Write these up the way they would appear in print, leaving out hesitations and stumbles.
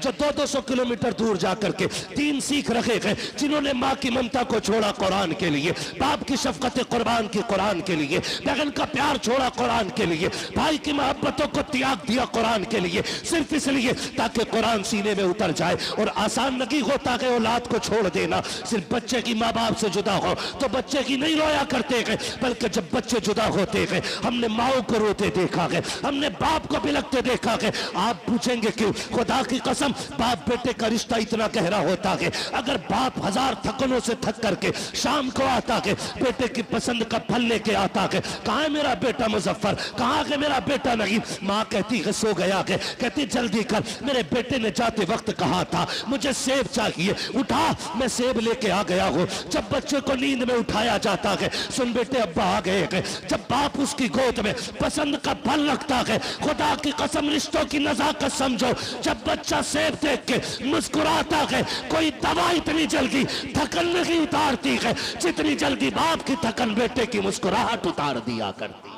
जो 200-200 किलोमीटर दूर जाकर के दीन सीख रखे गए, जिन्होंने माँ की ममता को छोड़ा कुरान के लिए, बाप की शफकत कुर्बान की कुरान के लिए, बहन का प्यार छोड़ा कुरान के लिए, भाई की मोहब्बतों को त्याग दिया कुरान के लिए, सिर्फ इसलिए ताकि कुरान सीने में उतर जाए। और आसान नहीं होता कि औलाद को छोड़ देना। सिर्फ बच्चे की माँ बाप से जुदा हो तो बच्चे की नहीं रोया करते गए, बल्कि जब बच्चे जुदा होते गए हमने माओ को रोते देखा गए, हमने बाप को बिलखते देखा गए। आप पूछेंगे क्यों? खुदा की कसम, बाप बेटे का रिश्ता इतना गहरा होता है, अगर बाप 1000 थकनों से थक करके शाम को आता है, बेटे की पसंद का फल लेके आता है, कहाँ है मेरा बेटा मुजफ्फर, कहाँ है मेरा बेटा नहीं, माँ कहती है सो गया है, कहती जल्दी कर, मेरे बेटे ने जाते वक्त कहा था मुझे सेब चाहिए, उठा मैं सेब लेके आ गया हूँ। जब बच्चे को नींद में उठाया जाता है, सुन बेटे अब्बा आ गए हैं, जब बाप उसकी गोद में पसंद का फल रखता है, खुदा की कसम रिश्तों की नजाकत समझो, जब बच्चा सेब देख के मुस्कुराता है, कोई दवा इतनी जल्दी थकन नहीं उतारती है जितनी जल्दी बाप की थकन बेटे की मुस्कुराहट उतार दिया करती।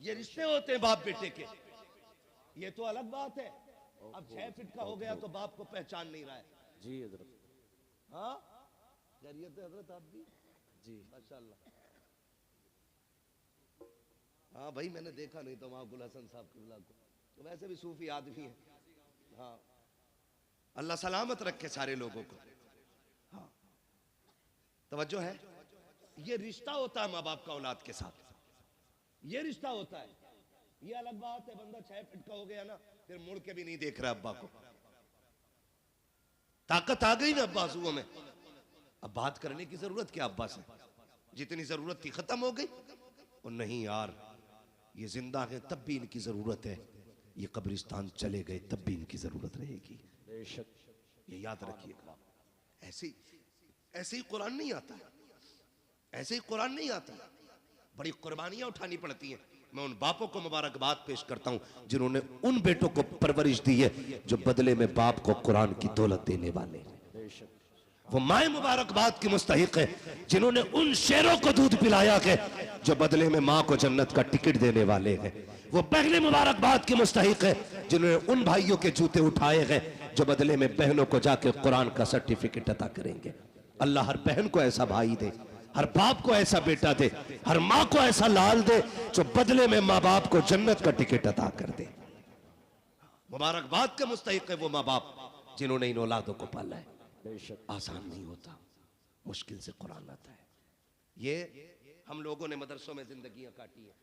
ये रिश्ते होते हैं बाप बेटे के। ये तो अलग बात है, अब 6 फीट का हो गया तो बाप को पहचान नहीं रहा है। जी हजरत। हाँ खैरियत है हजरत, आप भी जी माशाल्लाह। हाँ भाई मैंने देखा नहीं तो वहाँ गुल हसन साहब किबला को, तो वैसे भी सूफी आदमी है। हाँ अल्लाह सलामत रखे सारे लोगों को। हाँ तवज्जो है, ये रिश्ता होता है माँ बाप का औलाद के साथ, ये रिश्ता होता है। ये अलग बात है बंदा 6 फीट का हो गया ना, फिर मुड़ के भी नहीं देख रहा अब्बा को, ताकत आ गई ना अब्बा आंसुओं में, अब बात करने की जरूरत क्या अब्बा से, जितनी जरूरत थी खत्म हो गई। और नहीं यार ये जिंदा है तब भी इनकी जरूरत है, ये कब्रिस्तान चले गए तब भी इनकी जरूरत रहेगी। बेशक ये याद रखिएगा। ऐसे ऐसे ही कुरान नहीं आता है, ऐसे ही कुरान नहीं आता है, बड़ी कुर्बानियां उठानी पड़ती हैं। मैं उन बापों को मुबारकबाद पेश करता हूं जिन्होंने उन बेटों को परवरिश दी है जो बदले में बाप को कुरान की दौलत देने वाले हैं। वो माए मुबारकबाद की मुस्तहिक है जिन्होंने उन शेरों को दूध पिलाया है जो बदले में माँ को जन्नत का टिकट देने वाले हैं। वो पहले मुबारकबाद की मुस्तहिक है जिन्होंने उन भाइयों के जूते उठाए हैं जो बदले में बहनों को जाके कुरान का सर्टिफिकेट अता करेंगे। अल्लाह हर बहन को ऐसा भाई दे, हर बाप को ऐसा बेटा दे, हर माँ को ऐसा लाल दे जो बदले में माँ बाप को जन्नत का टिकट अता कर दे। मुबारकबाद के मुस्तहिक है वो माँ बाप जिन्होंने इन औलादों को पाला है। आसान नहीं होता, मुश्किल से कुरान आता है। ये हम लोगों ने मदरसों में जिंदगियां काटी है,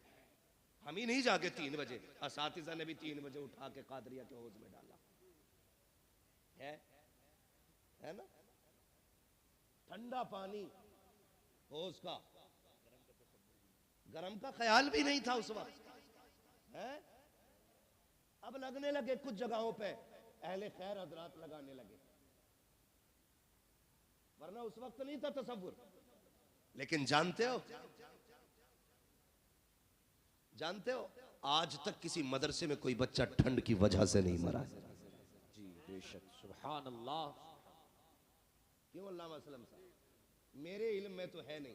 हम ही नहीं जागे 3 बजे, असातिज़ा ने भी 3 बजे उठा के कादरिया के हौज में डाला है ना। ठंडा पानी हौज का, गरम का ख्याल भी नहीं था उस वक्त है। अब लगने लगे कुछ जगहों पे, अहले खैर हजरात लगाने लगे, वरना उस वक्त नहीं था तसव्वुर। लेकिन जानते हो आज तक किसी मदरसे में कोई बच्चा ठंड की वजह से नहीं मरा। जी बेशक, सुभान अल्लाह। क्यों अल्लामा असलम साहब, मेरे इल्म में तो है नहीं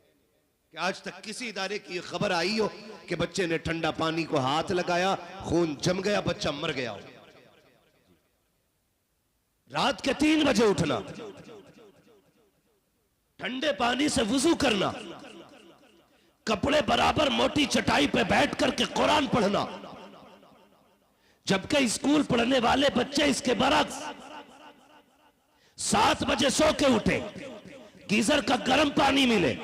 कि आज तक किसी इदारे की खबर आई हो कि बच्चे ने ठंडा पानी को हाथ लगाया, खून जम गया, बच्चा मर गया हो। रात के 3 बजे उठना, ठंडे पानी से वुजू करना, कपड़े बराबर मोटी चटाई पे बैठ करके कुरान पढ़ना, जबकि स्कूल पढ़ने वाले बच्चे इसके बरक्स 7 बजे सो के उठे, गीजर का गर्म पानी मिले,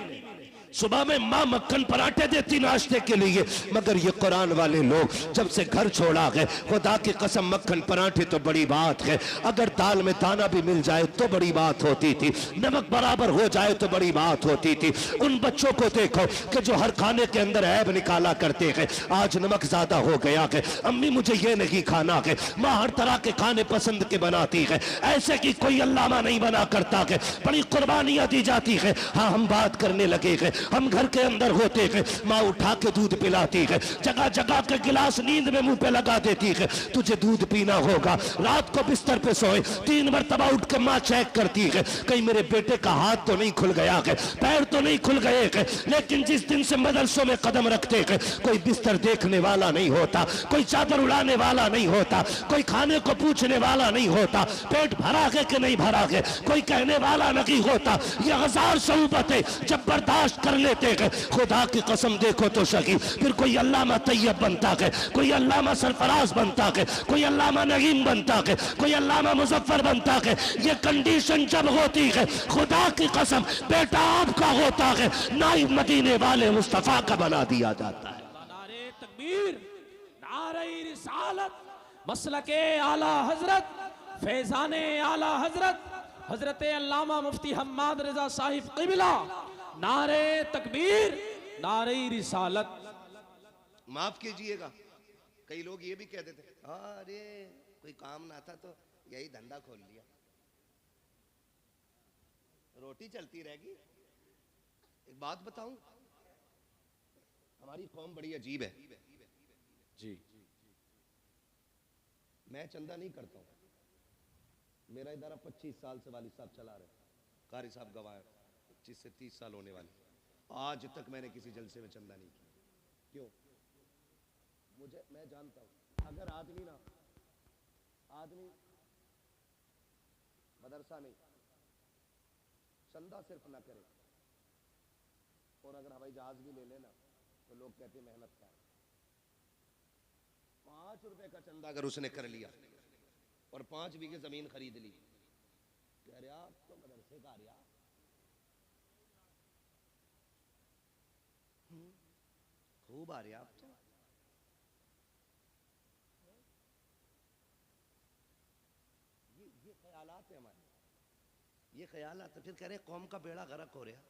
सुबह में माँ मक्खन पराठे देती नाश्ते के लिए, मगर ये कुरान वाले लोग जब से घर छोड़ा गए, खुदा की कसम मक्खन पराठे तो बड़ी बात है, अगर दाल में दाना भी मिल जाए तो बड़ी बात होती थी, नमक बराबर हो जाए तो बड़ी बात होती थी। उन बच्चों को देखो कि जो हर खाने के अंदर ऐब निकाला करते हैं, आज नमक ज्यादा हो गया है, अम्मी मुझे ये नहीं खाना है, माँ हर तरह के खाने पसंद के बनाती है, ऐसे की कोई अल्लामा नहीं बना करता है, बड़ी कुर्बानियां दी जाती है। हाँ हम बात करने लगे हैं हम घर के अंदर होते हैं, माँ उठा के दूध पिलाती है, जगह जगह के गिलास नींद में मुंह पे लगा देती है, तुझे दूध पीना होगा। रात को बिस्तर पे सोए 3 मरतबा उठ के माँ चेक करती है, कहीं मेरे बेटे का हाथ तो नहीं खुल गया है, पैर तो नहीं खुल गए हैं। लेकिन जिस दिन से मदरसों में कदम रखते हैं, कोई बिस्तर देखने वाला नहीं होता, कोई चादर उड़ाने वाला नहीं होता, कोई खाने को पूछने वाला नहीं होता, पेट भरा है कि नहीं भरा है कोई कहने वाला नहीं होता। ये 1000 शऊबतें जब बर्दाश्त कर लेते हैं, खुदा की कसम देखो तो सही, फिर कोई अल्लामा तैयब बनता है, कोई अल्लामा सरफराज बनता है, कोई अल्लामा नईम बनता है, कोई अल्लामा मुजफ्फर बनता है। ये कंडीशन जब होती है, खुदा की कसम बेटा आपका होता है, नाइब मदीने वाले मुस्तफा का बना दिया जाता है। नारे तकबीर, नारे रिसालत, मसलके आला हजरत, फैजाने आला हजरत, हजरत अल्लामा मुफ्ती हम्माद रजा साहिब क़िबला, नारे तकबीर, नारे रिसालत। माफ कीजिएगा, कई लोग ये भी कह देते अरे कोई काम ना था तो यही धंधा खोल लिया, रोटी चलती रहेगी। एक बात बताऊं, हमारी कौम बड़ी अजीब है जी। मैं चंदा नहीं करता हूं, मेरा इदारा 25 साल से वालिद साहब चला रहे, कारी साहब गवाह है, 25 से 30 साल होने वाले, आज तक मैंने किसी जलसे में चंदा नहीं किया। क्यों? मैं जानता हूं अगर आदमी मदरसा नहीं, चंदा सिर्फ ना करे और अगर हवाई जहाज भी ले लेना तो लोग कहते मेहनत का है। 5 रुपए का चंदा अगर उसने कर लिया और 5 बीघे जमीन खरीद ली, कह रहे आप तो मदरसे का रिया, खूब आ रहे आप तो। ये ख्यालात है हमारे, ये ख्यालात है। फिर कह रहे कौम का बेड़ा गर्क हो रहा।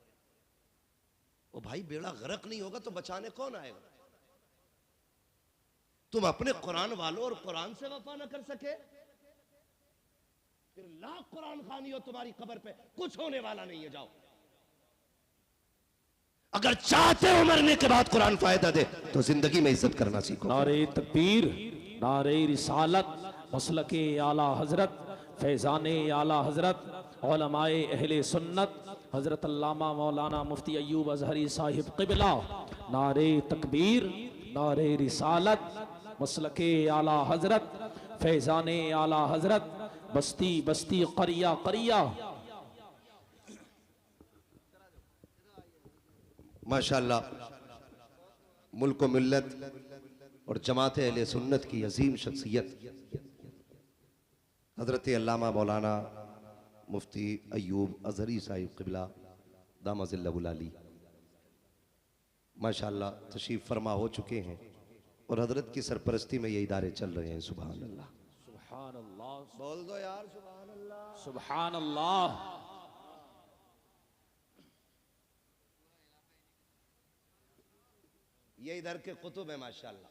ओ भाई, बेड़ा गर्क नहीं होगा तो बचाने कौन आएगा? तुम अपने कुरान वालों और कुरान से वफा न कर सके, फिर लाख कुरान खानी हो तुम्हारी कब्र पे कुछ होने वाला नहीं है। जाओ, अगर चाहते हो मरने के बाद कुरान फायदा दे तो जिंदगी में इज्जत करना सीखो। नारे तकबीर, नारे रिसालत, मसलके आला हजरत, फैजाने आला हजरत, उलमाए अहले सुन्नत, हजरत अल्लामा मौलाना मुफ्ती अय्यूब अजहरी साहिब क़िबला, नारे तकबीर, नारे रिसालत, मसलके आला हजरत, फैजाने आला हजरत, बस्ती बस्ती करिया करिया। माशाअल्लाह, मुल्क मिल्लत और जमात अहले सुन्नत की अजीम शख्सियत हजरत अल्लामा मौलाना मुफ्ती अय्यूब अजहरी साहिब क़िबला दामज़िल्लहुल आली माशाअल्लाह तशरीफ फरमा हो चुके हैं और हजरत की सरपरस्ती में ये इदारे चल रहे हैं। सुभान अल्लाह, सुभान अल्लाह, बोल दो यार सुभान अल्लाह, सुभान अल्लाह। ये इधर के कुतुब है माशाअल्लाह,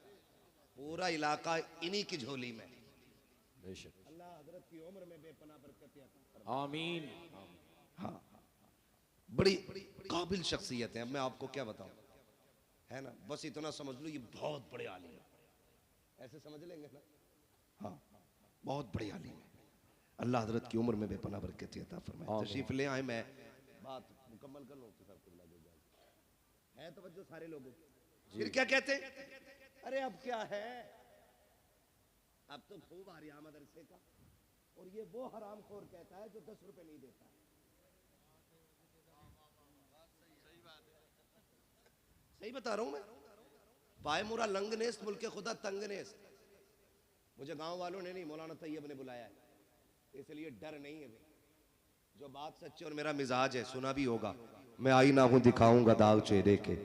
पूरा इलाका इन्हीं की झोली में। बेशक, अल्लाह हजरत की उम्र में बेपनाह बरकतें अता फरमाए। आमीन। हाँ, बड़ी काबिल शख्सियत है। अब मैं आपको क्या बताऊं, है ना, बस इतना समझ लो ये बहुत बड़े आलिम है, ऐसे समझ लेंगे ना। हाँ, बहुत बड़े आलिम है। अल्लाह हजरत की उम्र में बेपनाह बरकतें अता फरमाए। तशरीफ ले आए, मैं बात मुकम्मल कर लूं तो सब कुछ लगे जाए। है तवज्जो सारे लोगों की? फिर क्या कहते हैं, अरे अब क्या है, अब तो खूब आ रहा मदरसे का, और ये वो हराम खोर कहता है जो 10 रुपए नहीं देता। सही बता रहा हूं मैं। पाए मुरा लंगनेस्त मुल्क खुदा तंगनेस्त। मुझे गांव वालों ने नहीं, मौलाना तैयब ने बुलाया है, इसलिए डर नहीं है भाई। जो बात सच्ची और मेरा मिजाज है, सुना भी होगा। मैं आईना हूं दिखाऊंगा दाग चेहरे के,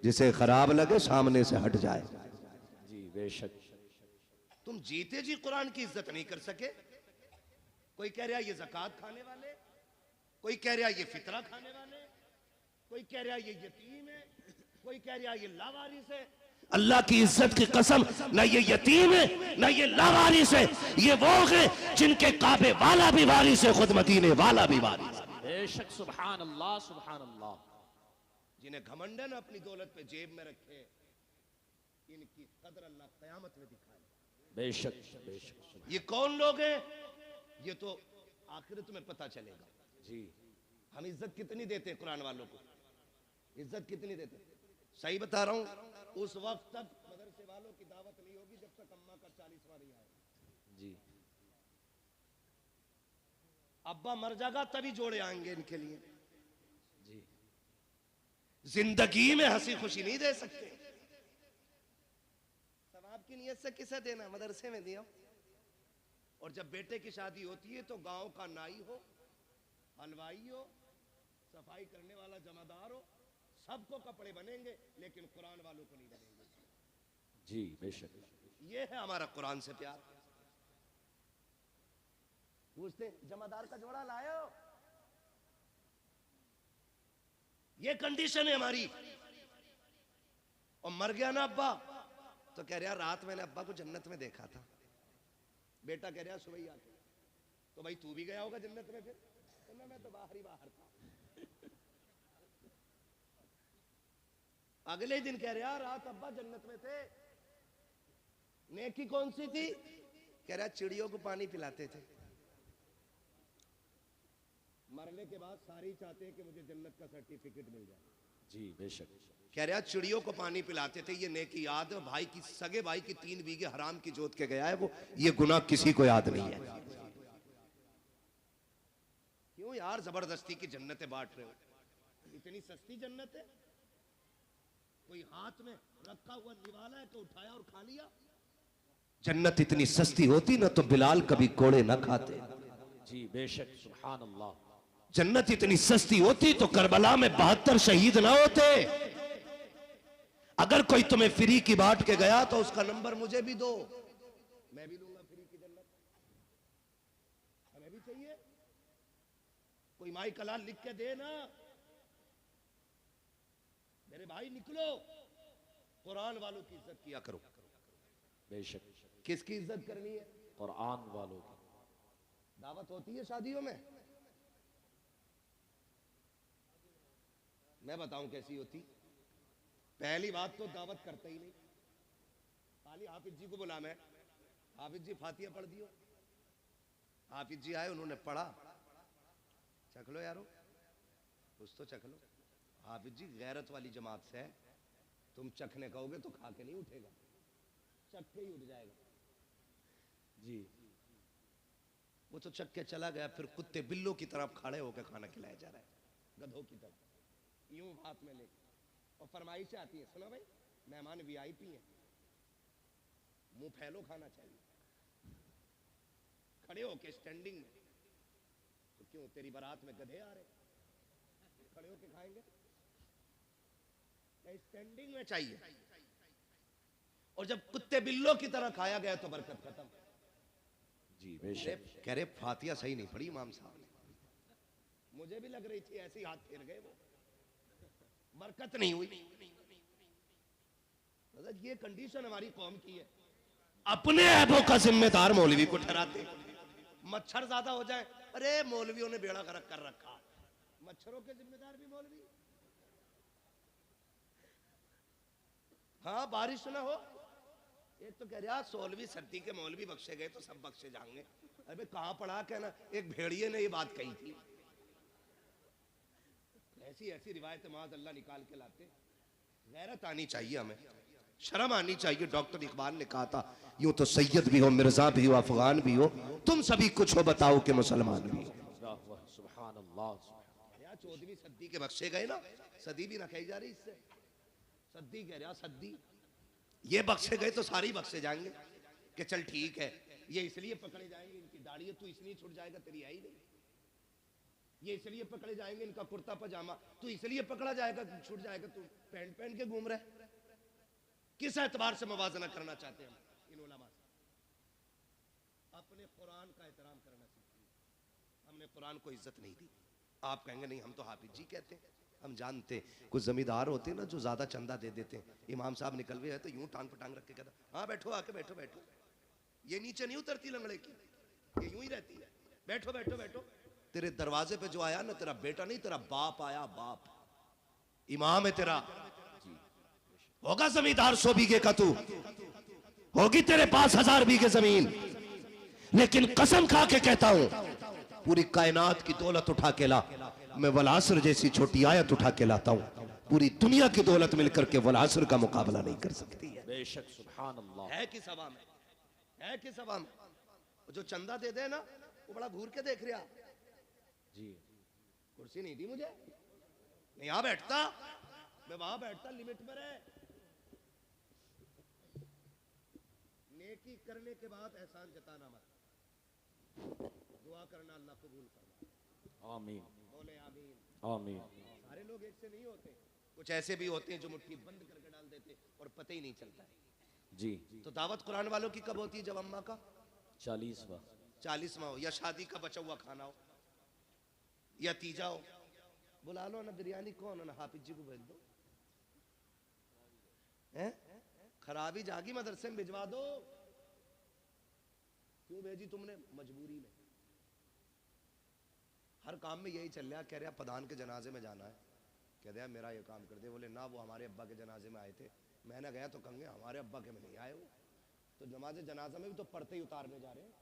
जिसे खराब लगे सामने से हट जाए। जी बेशक। तुम जीते जी कुरान की इज्जत नहीं कर सके। कोई कह रहा ये ज़कात खाने वाले, कोई कह रहा ये फितरा खाने वाले, कोई कह रहा ये यतीम है, कोई कह रहा ये लावारिस है। अल्लाह की इज्जत की कसम, न ये यतीम है न ये लावारिस है, ये वो है जिनके काबे वाला भी वारिस है, खुद मदीने वाला भी वारिस है। बेशक, सुभान अल्लाह, सुभान अल्लाह। जिन्हें घमंड है ना अपनी दौलत पे जेब में रखे, इनकी कदर अल्लाह क़यामत में दिखाए। बेशक बेशक। ये कौन लोग हैं, ये तो आखिरत में पता चलेगा। जी हम इज्जत कितनी देते हैं कुरान वालों को, इज्जत कितनी देते हैं? सही बता रहा हूं, उस वक्त तक मदरसे वालों की दावत नहीं होगी जब तक अम्मा का 40वां नहीं आएगा। जी अब्बा मर जाएगा तभी जोड़े आएंगे इनके लिए। जी जिंदगी में हंसी खुशी नहीं दे सकते। सवाब की नियत से किसे देना, मदरसे में दिया। और जब बेटे की शादी होती है तो गांव का नाई हो, हलवाई हो, सफाई करने वाला जमादार हो, सबको कपड़े बनेंगे, लेकिन कुरान वालों को नहीं बनेंगे। जी बेशक। ये है हमारा कुरान से प्यार। पूछते जमादार का जोड़ा लायो, ये कंडीशन है हमारी। और मर गया ना अब्बा तो कह रहा रात मैंने अब्बा को जन्नत में देखा था। बेटा कह रहा सुबह ही आके, तो भाई तू भी गया होगा जन्नत में फिर? तो मैं तो बाहर ही बाहर था। अगले दिन कह रहा रात अब्बा जन्नत में थे। नेकी कौन सी थी? कह रहा चिड़ियों को पानी पिलाते थे। मरने के बाद सारे चाहते हैं कि मुझे जन्नत का सर्टिफिकेट मिल जाए। जी बेशक। कह रहा चिड़ियों को पानी पिलाते थे, ये नेकी याद है। भाई की सगे भाई की 3 बीघे हराम की जोत के गया है वो, ये गुनाह किसी को याद नहीं है। क्यों यार जबरदस्ती की जन्नतें बांट रहे हो? इतनी सस्ती जन्नत है? कोई हाथ में रखा हुआ निवाला है तो उठाया और खा लिया? जन्नत इतनी सस्ती होती ना तो बिलाल कभी कोड़े ना खाते। जी बेशक। सुभान अल्लाह। जन्नत इतनी सस्ती होती तो करबला में 72 शहीद ना होते। अगर कोई तुम्हें फ्री की बांट के गया तो उसका नंबर मुझे भी दो, मैं भी लूंगा फ्री की जन्नत। हमें भी चाहिए। कोई माई कलाल लिख के दे ना, मेरे भाई निकलो, कुरान वालों की इज्जत किया करो। बेशक। किसकी इज्जत करनी है? कुरान वालों की। दावत होती है शादियों में, मैं बताऊं कैसी होती। पहली बात तो दावत करते ही नहीं, खाली हाफिज जी को बुला, मैं हाफिज जी फातिहा पढ़ दियो। हाफिज जी आए, उन्होंने पढ़ा, चख लो यारो, कुछ तो चख लो। हाफिज जी गैरत वाली जमात से है, तुम चखने कहोगे तो खा के नहीं उठेगा, चख के ही उठ जाएगा। जी वो तो चख के चला गया, फिर कुत्ते बिल्लों की तरफ खड़े होकर खाना खिलाया जा रहा है, गधों की तरफ, यूं हाथ में लेके। और फरमाइशें आती है, सुनो भाई मेहमान वीआईपी हैं, मुंह फैलो खाना चाहिए, खड़े होके स्टैंडिंग में। तो क्यों तेरी बारात में गधे आ रहे, खड़े होके खाएंगे? स्टैंडिंग में चाहिए। और जब कुत्ते बिल्लों की तरह खाया गया तो बरकत खत्म। जी बेशक। कह रहे फातिहा सही नहीं पड़ी इमाम साहब ने। मुझे भी लग रही थी, ऐसे ही हाथ फेर गए वो, बरकत नहीं हुई। ये कंडीशन हमारी कौम की है। अपने ऐबों का जिम्मेदार मौलवी को ठहराते। मच्छर ज्यादा हो जाए, अरे मौलवियों ने बेड़ा गर्क कर रखा, मच्छरों के जिम्मेदार भी मौलवी। हाँ बारिश ना हो, एक तो कह रहा 16वीं सदी के मौलवी बख्शे गए तो सब बख्शे जाएंगे। अबे कहाँ पढ़ा, कहना एक भेड़िए ने ये बात कही थी। ऐसी ऐसी रिवायत माज़ अल्लाह निकाल के लाते। गैरत आनी चाहिए, हमें शर्म आनी चाहिए। डॉक्टर इकबाल ने कहा था, यूं तो सैयद भी हो, मिर्जा भी हो, अफगान भी हो, तुम सभी कुछ हो, बताओ कि मुसलमान भी हो। सुभान अल्लाह। 14वीं सदी के बख्शे गए ना, सदी भी ना कही जा रही इससे, सदी कह रहा, सदी। ये बख्शे गए तो सारे ही बख्शे जाएंगे कि चल ठीक है, ये इसलिए पकड़े जाएंगे, इनकी दाढ़ी है, तू इसलिए छूट जाएगा, तेरी है ही नहीं। ये इसलिए पकड़े जाएंगे, इनका कुर्ता पजामा, तू इसलिए पकड़ा जाएगा, छूट जाएगा, तू पैंट पहन के घूम रहे। किस एतबार से मुवाजना करना चाहते हैं हम इन उलमा से? अपने कुरान का एहतराम करना सीखिए। हमने कुरान को इज्जत नहीं दी। आप कहेंगे नहीं हम तो हाफिज जी कहते हैं, हम जानते। कुछ जमींदार होते हैं ना जो ज्यादा चंदा दे देते हैं, इमाम साहब निकल गए तो यूं टांग पटांग रख के कहता, हाँ बैठो, आके बैठो बैठो। ये नीचे नहीं उतरती लंगड़े की, ये यूं ही रहती है, बैठो बैठो बैठो। तेरे दरवाजे पे जो आया ना तेरा बेटा नहीं, तेरा बाप आया, बाप। इमाम है तेरा, होगा जमींदार 100 बीघे का, तू होगी तेरे पास 1000 बीघे जमीन, लेकिन कसम खा के कहता हूं पूरी कायनात की दौलत उठा के ला, मैं वलासर जैसी छोटी आयत उठा के लाता हूं, पूरी दुनिया की दौलत मिलकर के वलासर का मुकाबला नहीं कर सकती है। बेशक सुभान अल्लाह। है किस हवा में, है किस हवा में? जो चंदा दे दे ना वो बड़ा घूर के देख रहा जी। कुर्सी नहीं दी मुझे, मैं यहां बैठता, मैं वहां बैठता, लिमिट में रहे। नेकी करने के बाद एहसान जताना मत, दुआ करना अल्लाह कबूल करना। आमीन बोले आमीन। आमीन। सारे लोग एक से नहीं होते, कुछ ऐसे भी होते हैं जो मुट्ठी बंद करके डाल देते और पता ही नहीं चलता है। जी। तो दावत कुरान वालों की कब होती है? जब अम्मा का 40वां हो, या शादी का बचा हुआ खाना हो, या तीजा हो। बुला लो ना, बिरयानी कौन है ना, हाफिज जी को भेज दो। हैं? खराबी जागी, मदरसे में भिजवा दो। क्यों भेजी तुमने? मजबूरी में। हर काम में यही चल रहा। कह रहा प्रधान के जनाजे में जाना है, कह दिया मेरा ये काम कर दे। बोले ना, वो हमारे अब्बा के जनाजे में आए थे। मैंने गया तो कहेंगे हमारे अब्बा के में नहीं आए वो, तो नमाज जनाजा में भी तो पढ़ते ही उतारने जा रहे हैं।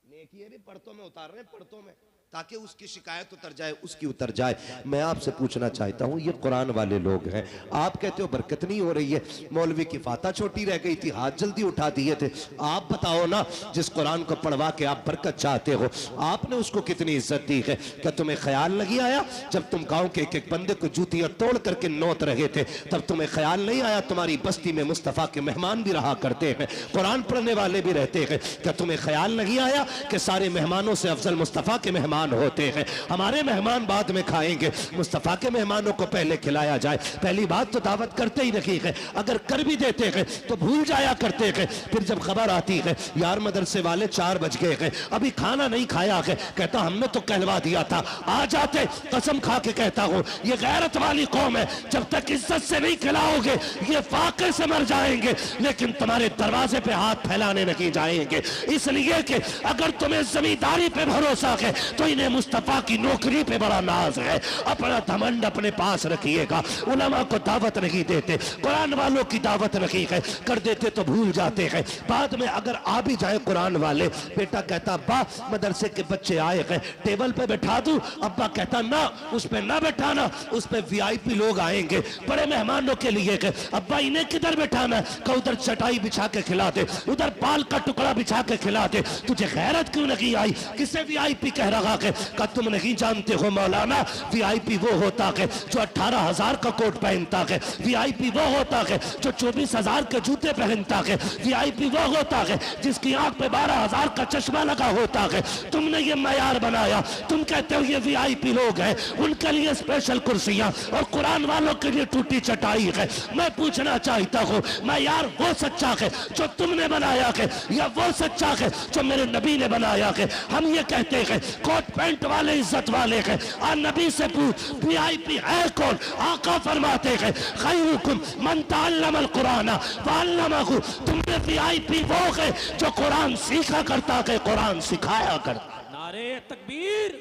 नेकी है भी पढ़तों में उतार रहे हैं, पढ़तों में, ताकि उसकी शिकायत उतर जाए, उसकी उतर जाए। मैं आपसे पूछना चाहता हूं, ये कुरान वाले लोग हैं, आप कहते हो बरकत नहीं हो रही है, मौलवी की फाता छोटी रह गई थी, हाथ जल्दी उठा दिए थे। आप बताओ ना, जिस कुरान को पढ़वा के आप बरकत चाहते हो, आपने उसको कितनी इज्जत दी है? क्या तुम्हें ख्याल नहीं आया जब तुम गांव के एक एक बंदे को जूतियां तोड़ करके नोत रहे थे, तब तुम्हें ख्याल नहीं आया तुम्हारी बस्ती में मुस्तफा के मेहमान भी रहा करते हैं, कुरान पढ़ने वाले भी रहते हैं? क्या तुम्हें ख्याल नहीं आया कि सारे मेहमानों से अफजल मुस्तफा के मेहमान होते हैं? हमारे मेहमान बाद में खाएंगे, मुस्तफा के मेहमानों को पहले खिलाया जाए। पहली बात तो दावत करते ही नहीं है, अगर कर भी देते हैं तो भूल जाया करते हैं। फिर जब खबर आती है यार मदरसे वाले 4 बज गए हैं, अभी खाना नहीं खाया है, कहता हमने तो कहलवा दिया था, आ जाते। कसम खा के कहता हूं ये गैरत वाली कौम है, जब तक इज्जत से नहीं खिलाओगे ये फाके से मर जाएंगे, लेकिन तुम्हारे दरवाजे पे हाथ फैलाने नहीं जाएंगे। इसलिए कि अगर तुम्हें जमींदारी पे भरोसा है तो इन्हें मुस्तफा की नौकरी पे बड़ा नाज है। अपना घमंड अपने पास रखिएगा। उलमा को दावत नहीं देते, कुरान वालों की दावत नहीं है, कर देते तो भूल जाते हैं। बाद में अगर आ भी जाए कुरान वाले, बेटा कहता अब्बा मदरसे के बच्चे आए हैं, टेबल पे बैठा दूं? अब्बा कहता ना, उस पे ना बैठाना, उस पे वीआईपी लोग आएंगे, बड़े मेहमानों के लिए। अब्बा इन्हें किधर बैठाना? का उधर चटाई बिछा के खिला दे, उधर पाल का टुकड़ा बिछा के खिला दे। तुझे गैरत क्यों नहीं आई? किसे वीआईपी कह रहा है? का तुम नहीं जानते हो मौलाना, वीआईपी वो होता है जो 18,000 का कोट पहनता है, वीआईपी वो होता है जो 24,000 के जूते पहनता है, वीआईपी वो होता है जिसकी आंख पे 12,000 का चश्मा लगा होता है। तुमने ये मयार बनाया, तुम कहते हो ये वीआईपी लोग हैं, उनके लिए स्पेशल कुर्सियां और कुरान वालों के लिए टूटी चटाई है। मैं पूछना चाहता हूं मयार वो सच्चा है जो तुमने बनाया है, या वो सच्चा है जो मेरे नबी ने बनाया है? हम ये कहते हैं कोट पैंट वाले इज्जत वाले हैं, और नबी से पूछ वीआईपी है कौन? आका फरमाते हैं खैरुकुम मन तअल्लमल कुरान व अल्लमहु। तुमने वीआईपी वो है जो कुरान सीखा करता है, कुरान सिखाया करता। नारे तकबीर,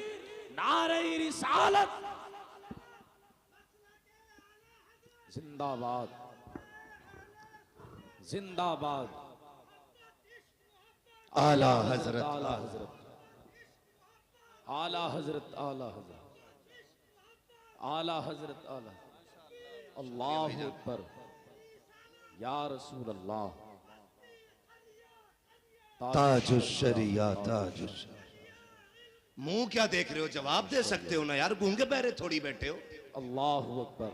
नारे रिसालत, जिंदाबाद जिंदाबाद। आला हजरत, आला हजरत, आला हजरत, आला हजरत, आला हजरत, आला। अल्लाह अकबर, या रसूल अल्लाह। ताजुश शरिया, ताजुश। मुंह क्या देख रहे हो? जवाब दे सकते हो ना यार, गूंगे बहरे थोड़ी बैठे हो। अल्लाह अकबर,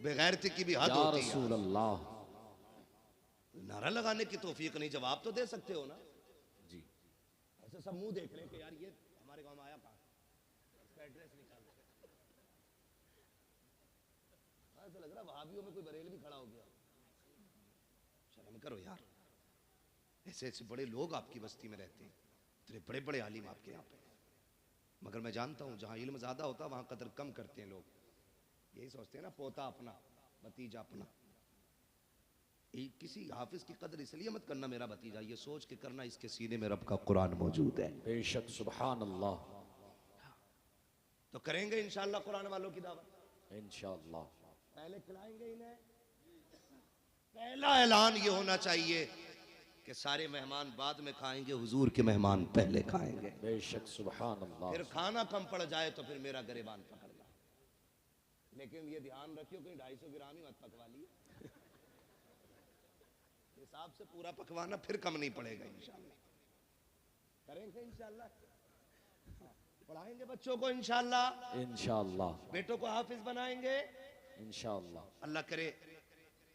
बेगैरती की भी हद या होती है। रसूल अल्लाह। नारा लगाने की तौफीक नहीं, जवाब तो दे सकते हो ना जी। ऐसे सब मुंह देख रहे हैं कि यार ये हमारे गांव में आया कहां, इसका एड्रेस निकाल। ऐसा लग रहा है वहाबियों में कोई बरेल भी खड़ा हो गया। शर्म करो यार, ऐसे ऐसे बड़े लोग आपकी बस्ती में रहते हैं, इतने बड़े बड़े आलिम आपके यहाँ पे, मगर मैं जानता हूँ जहाँ इल्म ज्यादा होता है वहाँ कदर कम करते हैं लोग। यही सोचते हैं ना पोता अपना भतीजा अपना। किसी हाफिज की कदर इसलिए मत करना मेरा भतीजा, ये सोच के करना इसके सीने में रब का कुरान मौजूद है। बेशक सुभान अल्लाह। तो करेंगे इंशाअल्लाह कुरान वालों की दावत। इंशाअल्लाह। पहले खिलाएंगे इन्हें। पहला ऐलान ये होना चाहिए कि सारे मेहमान बाद में खाएंगे, हुजूर के मेहमान पहले खाएंगे। बेशक सुभान अल्लाह। फिर खाना कम पड़ जाए तो फिर मेरा गिरेबान पकड़ ला। लेकिन ये ध्यान रखियो कहीं 250 ग्राम ही मत पकवा लिए। हिसाब से पूरा पकवाना, फिर कम नहीं पड़ेगा इंशाअल्लाह। करेंगे इंशाअल्लाह। पढ़ाएंगे बच्चों को इंशाअल्लाह। इंशाअल्लाह। बेटों को हाफिज बनाएंगे इंशाअल्लाह। अल्लाह करे।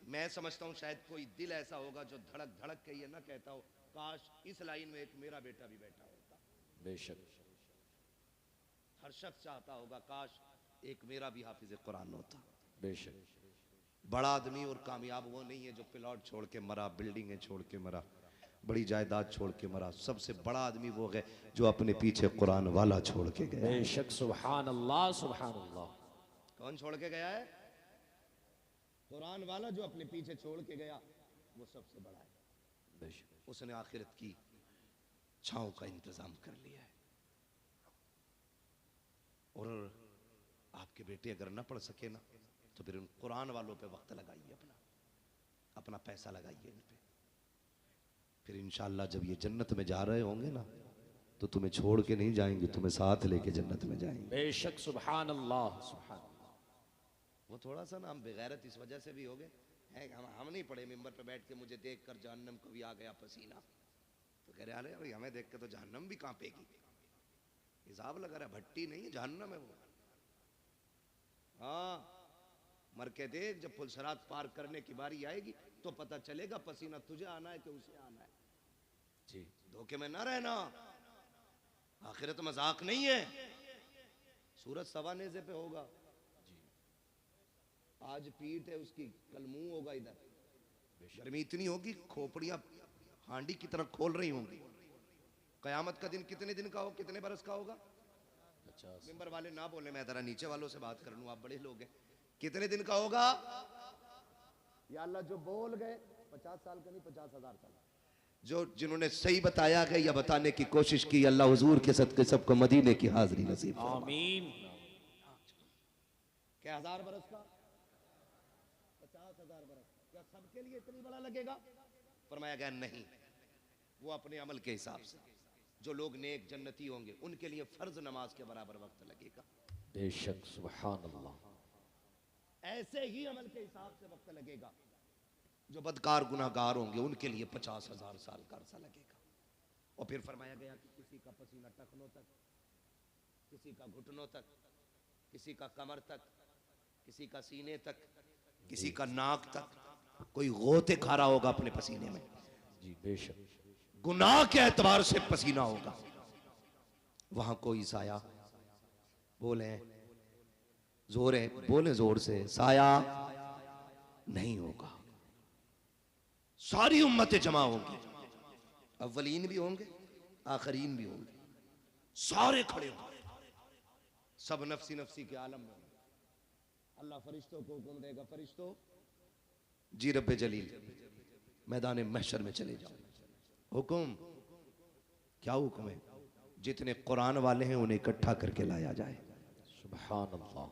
मैं समझता हूँ शायद कोई दिल ऐसा होगा जो धड़क धड़क के ये ना कहता हो काश इस लाइन में एक मेरा बेटा भी बैठा होता। बेशक। हर शख्स चाहता होगा काश एक मेरा भी हाफिज कुरान होता। बेशक। बड़ा आदमी और कामयाब वो नहीं है जो प्लॉट छोड़ के मरा, बिल्डिंगें छोड़ के मरा, बड़ी जायदाद छोड़ के मरा। सबसे बड़ा आदमी वो है जो अपने पीछे कुरान वाला छोड़ के गया। बेशक सुभान अल्लाह सुभान अल्लाह। कौन छोड़ के गया है? कुरान वाला जो अपने पीछे छोड़ के गया वो सबसे बड़ा है। बेशक। उसने आखिरत की छांव का इंतजाम कर लिया है। और आपके बेटे अगर ना पढ़ सके ना तो फिर उन कुरान वालों पे वक्त लगाइए, अपना पैसा लगाइए इन पे। फिर इंशाअल्लाह जब ये जन्नत में जा रहे होंगे ना तो तुम्हें छोड़ के नहीं जाएंगे, तुम्हें साथ लेके जन्नत में जाएंगे। बेशक सुभान अल्लाह सुभान अल्लाह। वो थोड़ा सा ना हम बेगैरत इस वजह से भी हो गए हैं, हम नहीं पढ़े मिंबर पे बैठ के मुझे देख कर जहन्नम को भी आ गया पसीना, तो कह रहे अरे भाई हमें देख के तो जहन्नम भी कांपेगी। हिसाब लगा रहा है, भट्टी नहीं है जहन्नम है वो। हाँ मर के देख, जब पुलसरात पार करने की बारी आएगी तो पता चलेगा पसीना तुझे आना है कि उसे आना है। जी। धोखे में ना रहना, आखिरत मजाक नहीं है। सूरज सवा नेज़े पे होगा। आज पीठ है उसकी, कल मुंह होगा। इधर गर्मी इतनी होगी खोपड़ियां हांडी की तरह खोल रही होंगी। कयामत का दिन कितने दिन का हो, कितने बरस का होगा? 50। मिंबर वाले ना बोले, मैं जरा नीचे वालों से बात कर लूं, आप बड़े लोग हैं। कितने दिन का होगा? या अल्लाह जो बोल गए 50 साल का नहीं 50,000 साल। जो जिन्होंने सही बताया है या बताने की कोशिश की, अल्लाह हुजूर के सदके सबको मदीने की हाजिरी नसीब फरमाए। आमीन। क्या 1000 बरस का? 50,000 बरस। क्या सबके लिए इतनी बड़ा लगेगा? फरमाया गया नहीं, वो अपने अमल के हिसाब से। जो लोग नेक जन्नती होंगे उनके लिए फर्ज नमाज के बराबर वक्त लगेगा। बेशक सुभान अल्लाह। ऐसे ही अमल के हिसाब से वक्त लगेगा। जो बदकार गुनाहगार होंगे उनके लिए 50,000 साल का अरसा लगेगा। और फिर फरमाया गया कि किसी का पसीना टखनों तक, किसी का घुटनों तक, किसी का कमर तक, किसी का सीने तक, किसी का नाक तक। कोई गोते खा रहा होगा अपने पसीने में। जी बेशक। गुनाह के एतबार से पसीना होगा। वहां कोई साया, बोले जोर है, बोले जोर से, साया नहीं होगा। सारी उम्मतें जमा होंगी, अव्वलीन भी होंगे आखरीन भी होंगे, सारे खड़े होंगे, सब नफसी नफसी के आलम में। अल्लाह फरिश्तों को हुक्म देगा, फरिश्तों जी रब्बे जलील मैदान महशर में चले जाओ। हुक्म क्या हुक्म है? जितने कुरान वाले हैं उन्हें इकट्ठा करके लाया जाए। सुभान अल्लाह।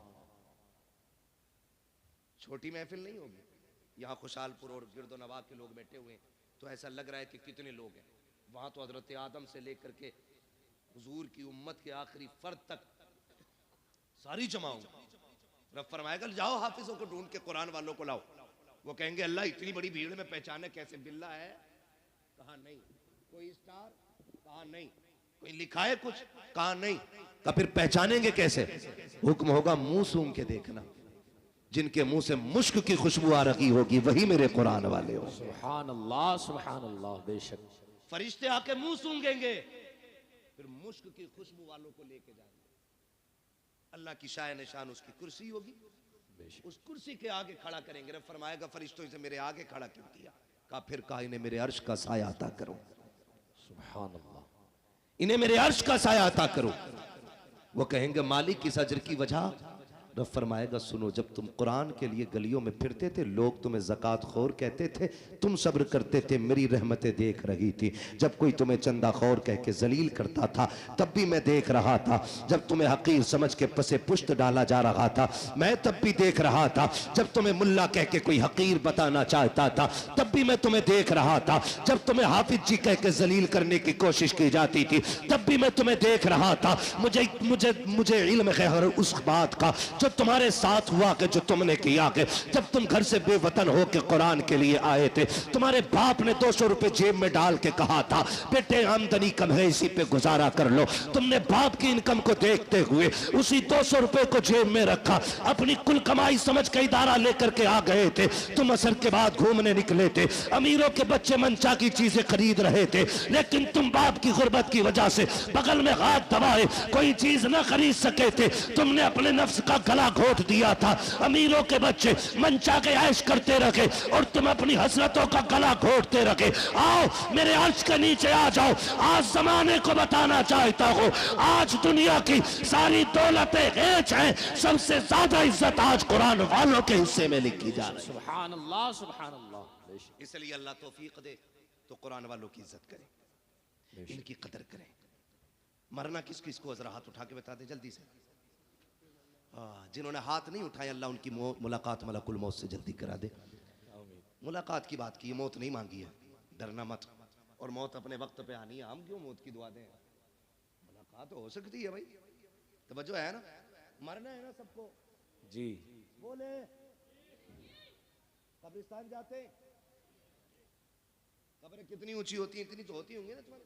छोटी महफिल नहीं होगी। यहाँ खुशालपुर और गिरदो नवाब के लोग बैठे हुए हैं तो ऐसा लग रहा है कि कितने लोग हैं। वहाँ तो हजरत आदम से लेकर के हुजूर की उम्मत के आखिरी फर्द तक सारी जमा होंगी। रब फरमाएगा जाओ हाफिजों को ढूंढ के कुरान वालों को लाओ। वो कहेंगे अल्लाह इतनी बड़ी भीड़ में पहचाने कैसे? बिल्ला है? कहा नहीं। कोई स्टार? कहा नहीं। कोई लिखा है कुछ? कहा नहीं। का फिर पहचानेंगे कैसे? हुक्म होगा मुंह सूंघ के देखना। जिनके मुंह से मुश्क की खुशबू आ रही होगी वही मेरे कुरान वाले हो। सुभान अल्लाह सुभान अल्लाह। बेशक। फरिश्ते आके मुंह सूंघेंगे, फिर मुश्क की खुशबू वालों को लेके जाएंगे। अल्लाह की शाय निशान उसकी कुर्सी होगी, उस कुर्सी के आगे खड़ा करेंगे। रब फरमाएगा फरिश्तों से मेरे आगे खड़ा क्यों किया? कहा फिर कहा इन्हें मेरे अर्श का साया अता करो। सुभान अल्लाह। इन्हें मेरे अर्श का साया अता करो। वो कहेंगे मालिक किस अजर की वजह? रब फरमाएगा सुनो, जब तुम कुरान के लिए गलियों में फिरते थे लोग तुम्हें ज़कात खोर कहते थे, तुम सब्र करते थे, मेरी रहमतें देख रही थी। जब कोई तुम्हें चंदा खोर कह के जलील करता था तब भी मैं देख रहा था। जब तुम्हें हकीर समझ के पसे पुश्त डाला जा रहा था मैं तब भी देख रहा था। जब तुम्हें मुल्ला कह के कोई हकीर बताना चाहता था तब भी मैं तुम्हें देख रहा था। जब तुम्हें हाफिज जी कह के जलील करने की कोशिश की जाती थी तब भी मैं तुम्हें देख रहा था। मुझे मुझे मुझे इल्म है हर उस बात का जो तुम्हारे साथ हुआ कि जो तुमने किया कि जब तुम घर से बेवतन हो के कुरान के लिए आए थे, तुम्हारे बाप ने 200 रुपए जेब में डाल के कहा था बेटे आमदनी कम है इसी पे गुजारा कर लो। तुमने बाप की इनकम को देखते हुए उसी 200 रुपए को जेब में रखा, अपनी कुल कमाई समझ के इदारा लेकर के आ गए थे। तुम असर के बाद घूमने निकले थे, अमीरों के बच्चे मनचा की चीजें खरीद रहे थे, लेकिन तुम बाप की गुर्बत की वजह से बगल में हाथ दबाए कोई चीज न खरीद सके थे। तुमने अपने नफ्स का गला घोट दिया था। अमीरों के बच्चे मनचा के ऐश करते रखे और तुम अपनी हसरतों का गला घोटते रखे। आओ मेरे अर्श के नीचे आ जाओ। आज जमाने को बताना चाहता हूँ, आज दुनिया की सारी दौलतें हेच हैं, सबसे ज्यादा इज्जत आज कुरान वालों के हिस्से में लिखी जा रही है। सुभान अल्लाह, सुभान अल्लाह। इसलिए अल्लाह तौफीक दे तो कुरान वालों की इज्जत करें, इनकी कदर करें। मरना किस किस को जरा हाथ उठा के बता दे जल्दी से। जिन्होंने हाथ नहीं उठाए अल्लाह उनकी मुलाकात मलकुल मौत से जल्दी करा दे। मुलाकात की बात की, मौत नहीं मांगी है, डरना मत। और मौत अपने वक्त पे आनी है, हम क्यों मौत की दुआ दें। मुलाकात हो सकती है भाई, तवज्जो है ना। मरना है ना सबको जी। बोले कब्रिस्तान जाते हैं, कब्रें कितनी ऊंची होती हैं, इतनी तो होती होंगी ना तुम्हारे,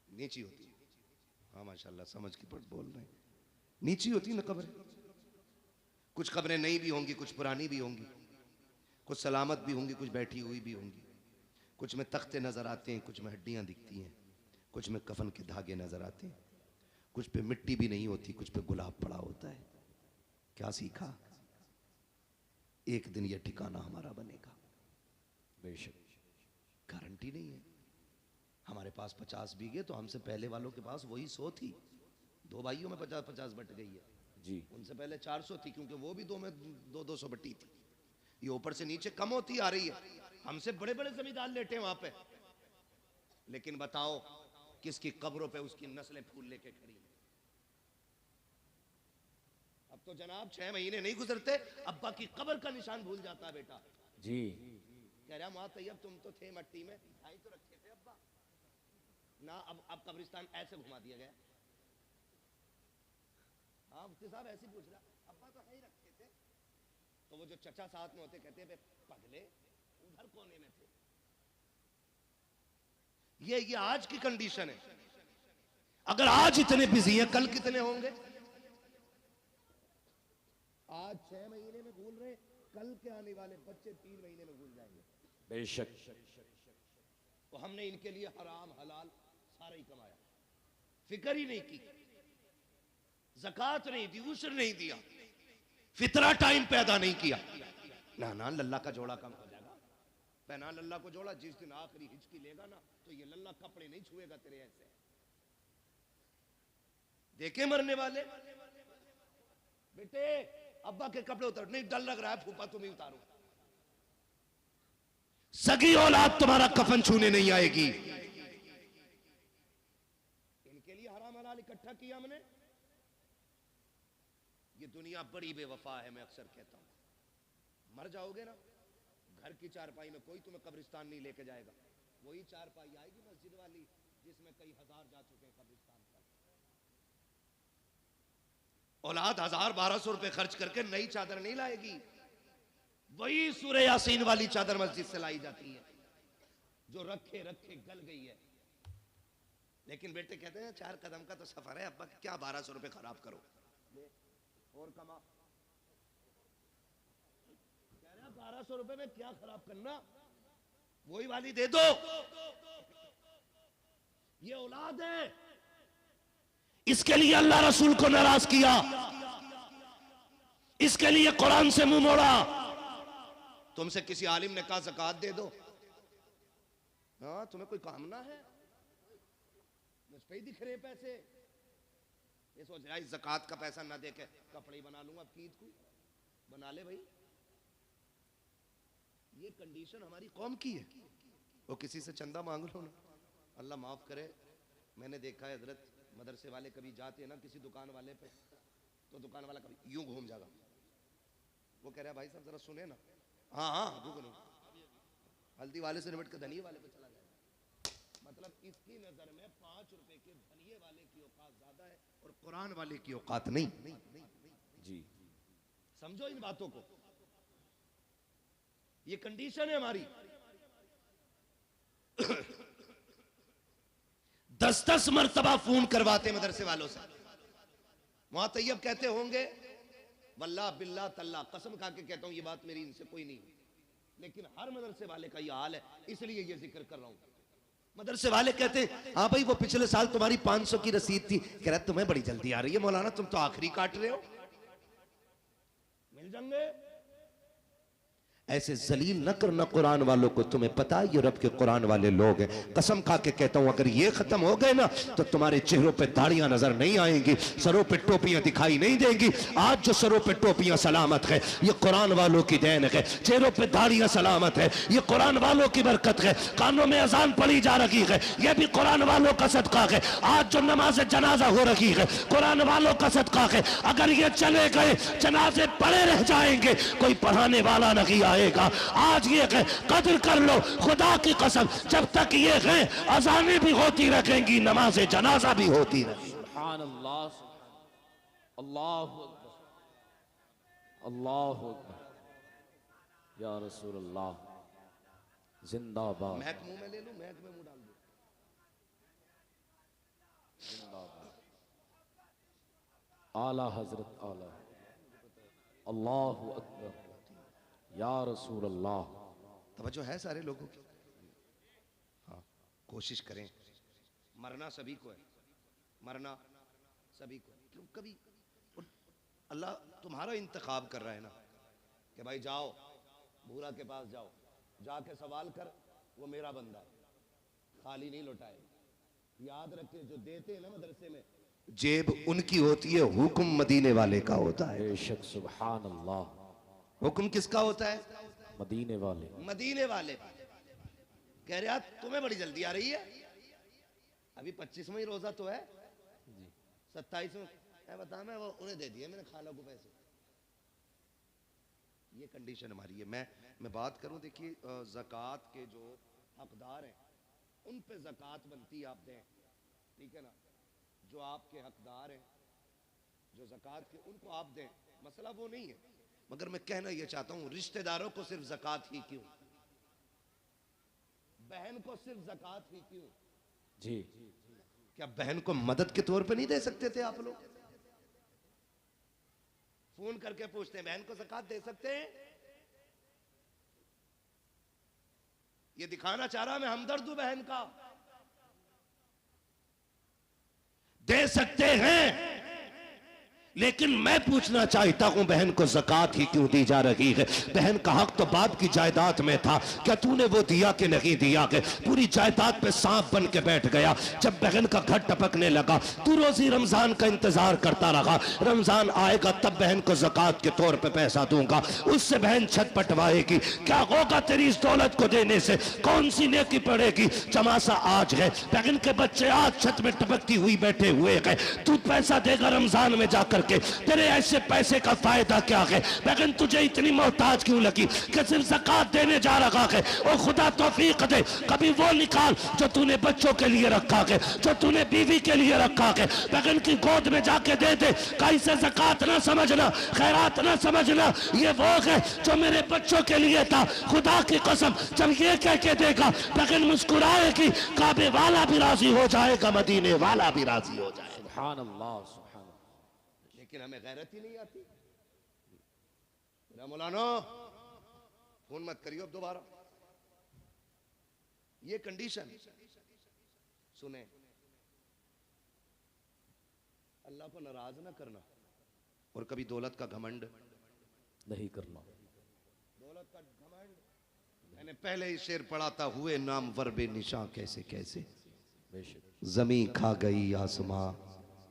नीची होती है। हाँ माशाल्लाह समझ के पढ़ बोल रहे हैं, नीची होती ना कब्रें। कुछ कब्रें नई भी होंगी, कुछ पुरानी भी होंगी, कुछ सलामत भी होंगी, कुछ बैठी हुई भी होंगी। कुछ में तख्ते नजर आते हैं, कुछ में हड्डियां दिखती हैं, कुछ में कफन के धागे नजर आते हैं, कुछ पे मिट्टी भी नहीं होती, कुछ पे गुलाब पड़ा होता है। क्या सीखा? एक दिन यह ठिकाना हमारा बनेगा, बेशक गारंटी नहीं है। हमारे पास 50 बीघे तो हमसे पहले वालों के पास वही 100 थी। दो भाइयों में 50-50 बट गई है जी। उनसे पहले 400 थी, क्योंकि वो भी दो में 200 बटी थी। ये ऊपर से नीचे कम होती आ रही है। हमसे बड़े बड़े जमींदार लेटे वहां पे, लेकिन बताओ किसकी कब्रों पे उसकी नस्लें फूल लेके खड़ी हैं। अब तो जनाब 6 महीने नहीं गुजरते अब्बा की कब्र का निशान भूल जाता है बेटा जी। कह रहा माँ तैयब तुम तो थे मट्टी में, आई तो रखे थे अब्बा ना। अब कब्रिस्तान ऐसे घुमा दिया गया। हाँ मुफ्ती साहब ऐसे पूछ रहा, अब्बा तो यही रखे थे। तो वो जो चचा साथ में होते कहते हैं पगले उधर कोने में थे। ये आज की कंडीशन है। अगर आज इतने बिजी हैं कल कितने होंगे? आज 6 महीने में भूल रहे, कल के आने वाले बच्चे 3 महीने में भूल जाएंगे। बेशक। तो हमने इनके लिए हराम हलाल सारा ही कमाया, फिक्र ही नहीं की, ज़कात नहीं दी, उस्र नहीं दिया, फितरा टाइम पैदा नहीं किया। ना लल्ला का जोड़ा कम हो जाएगा। पहना लल्ला को जोड़ा, जिस दिन आखिरी हिचकी लेगा ना तो ये लल्ला कपड़े नहीं छुएगा तेरे ऐसे। देखे मरने वाले बेटे अब्बा के कपड़े उतर, नहीं डर लग रहा है फूफा तुम ही उतारो। सगी औलाद तुम्हारा कफन छूने नहीं आएगी। इनके लिए हराम हलाल इकट्ठा किया हमने। ये दुनिया बड़ी बेवफा है, मैं अक्सर कहता हूं। मर जाओगे ना, घर की चारपाई में कोई तुम्हें कब्रिस्तान नहीं लेके जाएगा। वही चारपाई आएगी मस्जिद वाली जिसमें कई हजार जा चुके हैं कब्रिस्तान पर। औलाद 1000-1200 रुपए खर्च करके नई चादर नहीं लाएगी। वही सूरह यासीन वाली चादर मस्जिद से लाई जाती है जो रखे रखे गल गई है। लेकिन बेटे कहते हैं 4 कदम का तो सफर है अब्बा, क्या 1200 रुपए खराब करो, ले और कमा। कह रहे 1200 रुपए में क्या खराब करना, वही वाली दे दो। ये औलाद है, इसके लिए अल्लाह रसूल को नाराज किया, इसके लिए कुरान से मुंह मोड़ा। तुमसे किसी आलिम ने कहा ज़कात दे दो, हाँ तुम्हें कोई कामना है, मुझ पे ही दिख रहे पैसे, ये सोच रहा है ज़कात का पैसा ना दे के कपड़े ही बना लूंगा, अब ईद को बना ले भाई। ये कंडीशन हमारी कौम की है। वो किसी से चंदा मांग लो ना, अल्लाह माफ करे। मैंने देखा है हजरत, मदरसे वाले कभी जाते हैं ना किसी दुकान वाले पे, तो दुकान वाला कभी यूं घूम जाएगा, वो कह रहा है भाई साहब जरा सुने ना, हाँ हाँ रुको नहीं, हल्दी वाले से निपट के धनिये वाले पे चला जाए। मतलब इसकी नजर में 5 रुपए के धनिये वाले की औकात ज्यादा है और कुरान वाले की औकात नहीं। जी समझो इन बातों को, ये कंडीशन है हमारी। 10-10 मरतबा फोन करवाते मदरसे वालों से। वहां तैयब कहते होंगे, वल्लाह बिल्लाह तल्ला, कसम खा के कहता हूं ये बात मेरी इनसे कोई नहीं, लेकिन हर मदरसे वाले का ये हाल है, इसलिए ये जिक्र कर रहा हूं। मदरसे वाले कहते हैं हाँ भाई वो पिछले साल तुम्हारी 500 की रसीद थी, कह रहा तुम्हें बड़ी जल्दी आ रही है मौलाना, तुम तो आखिरी काट रहे हो, मिल जाएंगे। ऐसे जलील न करना कुरान वालों को, तुम्हें पता है ये रब के कुरान वाले लोग हैं। कसम खा के कहता हूं अगर ये खत्म हो गए ना तो तुम्हारे चेहरों पे दाढ़ियां नजर नहीं आएंगी, सरों पे टोपियां दिखाई नहीं देंगी। आज जो सरों पे टोपियां सलामत है ये कुरान वालों की देन है, चेहरों पे दाढ़ियां सलामत है ये कुरान वालों की बरकत है, कानों में अजान पड़ी जा रही है ये भी कुरान वालों का सदका है, आज जो नमाज जनाजा हो रही है कुरान वालों का सदका है। अगर ये चले गए जनाजे पड़े रह जाएंगे, कोई पढ़ाने वाला नहीं आएगा। आज ये है कदर कर लो, खुदा की कसम जब तक ये है अजानें भी होती रहेंगी, नमाज जनाजा भी होती रहेगी। सुभान अल्लाह, अल्लाहु अकबर, अल्लाहु अकबर, या रसूल अल्लाह, जिंदाबाद, महक मुंह में ले लूं, महक में मुंह डाल दूं, जिंदाबाद, आला हजरत आला, अल्लाहु अकबर, या रसूल अल्लाह। तवज्जो है सारे लोगों की। हाँ कोशिश करें, मरना सभी को है, मरना सभी को है। क्यों कभी अल्लाह तुम्हारा इंतखाब कर रहा है ना कि भाई जाओ बूढ़ा के पास जाओ, जाके सवाल कर, वो मेरा बंदा है, खाली नहीं लौटाएगा। याद रखे जो देते हैं ना मदरसे में, जेब उनकी होती है, हुक्म मदीने वाले का होता है। बेशक, सुभान अल्लाह, हुक्म किसका होता है? मदीने वाले, मदीने वाले। कह रहे तुम्हें बड़ी जल्दी आ रही है, अभी 25वां ही रोजा तो है, 27वां बता, मैं वो उन्हें दे दिए मैंने खाला को पैसे। ये कंडीशन हमारी है। मैं बात करूं, देखिए ज़कात के जो हकदार हैं उन पे ज़कात बनती आप दें, ठीक है ना। जो आपके हकदार हैं जो ज़कात के, उनको आप दें, मसला वो नहीं है। मगर मैं कहना ये चाहता हूं रिश्तेदारों को सिर्फ ज़कात ही क्यों, बहन को सिर्फ ज़कात ही क्यों? जी, क्या बहन को मदद के तौर पे नहीं दे सकते थे आप लोग? फोन करके पूछते हैं बहन को ज़कात दे सकते हैं? ये दिखाना चाह रहा मैं हमदर्द हूं बहन का। दे सकते हैं, लेकिन मैं पूछना चाहता हूं बहन को ज़कात ही क्यों दी जा रही है? बहन का हक तो बाप की जायदाद में था, क्या तूने वो दिया कि नहीं दिया? के पूरी जायदाद पे सांप बन के बैठ गया। जब बहन का घर टपकने लगा तू रोजी रमजान का इंतजार करता रहा, रमजान आएगा तब बहन को ज़कात के तौर पे पैसा दूंगा, उससे बहन छत पटवाएगी। क्या होगा तेरी इस दौलत को देने से? कौन सी नेकी पड़ेगी? चमासा आज है, बहन के बच्चे आज छत में टपकती हुई बैठे हुए हैं, तू पैसा देगा रमजान में जाकर के, तेरे ऐसे पैसे का फायदा क्या है? बहन तुझे इतनी मोहताज क्यों लगी कि सिर्फ ज़कात देने जा रहा है? और खुदा तौफीक दे कभी वो निकाल जो तूने बच्चों के लिए रखा है, जो तूने बीवी के लिए रखा है, बहन की गोद में जाके दे दे। कैसे ज़कात ना समझना, खैरात ना समझना, ये वो है जो मेरे बच्चों के लिए था। खुदा की कसम जब ये कह के देगा बहन मुस्कुराएगी, काबे वाला भी राजी हो जाएगा, मदीने वाला भी राजी हो जाएगा। सुभान अल्लाह, सुभान अल्लाह। लेकिन हमें गैरत ही नहीं आती। मौलाना फोन मत करियो अब दोबारा। ये कंडीशन सुने, अल्लाह को नाराज ना करना और कभी दौलत का घमंड नहीं करना। दौलत का घमंड, मैंने पहले ही शेर पढ़ा था, हुए नाम वर्बे निशां कैसे कैसे, बेशक, जमी खा गई आसमां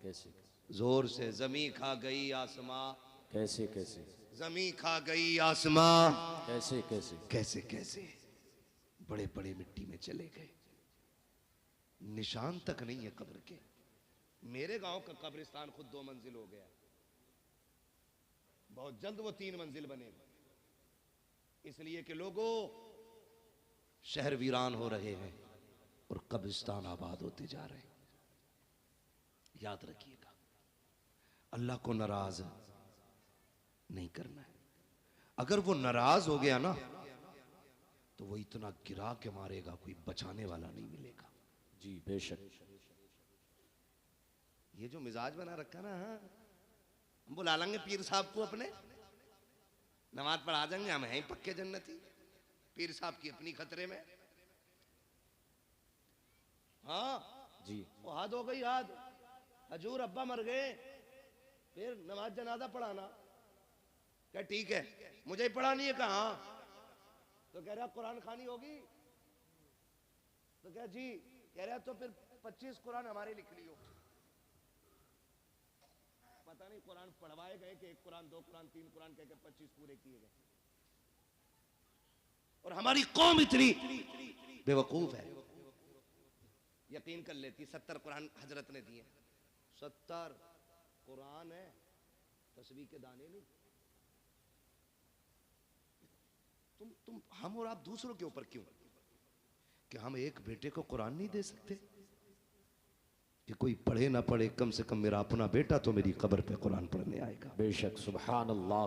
कैसे, जोर से, जमी खा गई आसमां, कैसे कैसे, जमी खा गई आसमां, कैसे कैसे, कैसे कैसे, बड़े बड़े मिट्टी में चले गए, निशान तक नहीं है कब्र के। मेरे गांव का कब्रिस्तान खुद 2 मंजिल हो गया, बहुत जल्द वो 3 मंजिल बनेगा, इसलिए कि लोगों शहर वीरान हो रहे हैं और कब्रिस्तान आबाद होते जा रहे हैं। याद रखिएगा, अल्लाह को नाराज नहीं करना है। अगर वो नाराज हो गया ना तो वो इतना गिरा के मारेगा, कोई बचाने वाला नहीं मिलेगा। जी बेशक। ये जो मिजाज बना रखा ना, हम बुला लेंगे पीर साहब को अपने, नमाज पढ़ा देंगे, हम हैं पक्के जन्नती। पीर साहब की अपनी खतरे में। हाँ जी, वो हाथ हो गई, हाथ हजूर अब्बा मर गए, फिर नमाज जनाजा पढ़ाना। क्या ठीक है, मुझे ही पढ़ानी है। कहा तो कह रहा कुरान खानी होगी, तो क्या जी, कह रहा तो फिर 25 कुरान हमारे लिख लियो। पता नहीं कुरान पढ़वाए गए कि 1 कुरान 2 कुरान 3 कुरान कह के 25 पूरे किए गए। और हमारी कौम इतनी बेवकूफ है, यकीन कर लेती 70 कुरान हजरत ने दिए। 70 कुरान है, तस्बीह के दाने नहीं। तुम हम और आप दूसरों के ऊपर क्यों, कि हम एक बेटे को कुरान नहीं दे सकते? कि कोई पढ़े ना पढ़े, कम से कम मेरा अपना बेटा तो मेरी कब्र पे कुरान पढ़ने आएगा। बेशक, सुभान अल्लाह।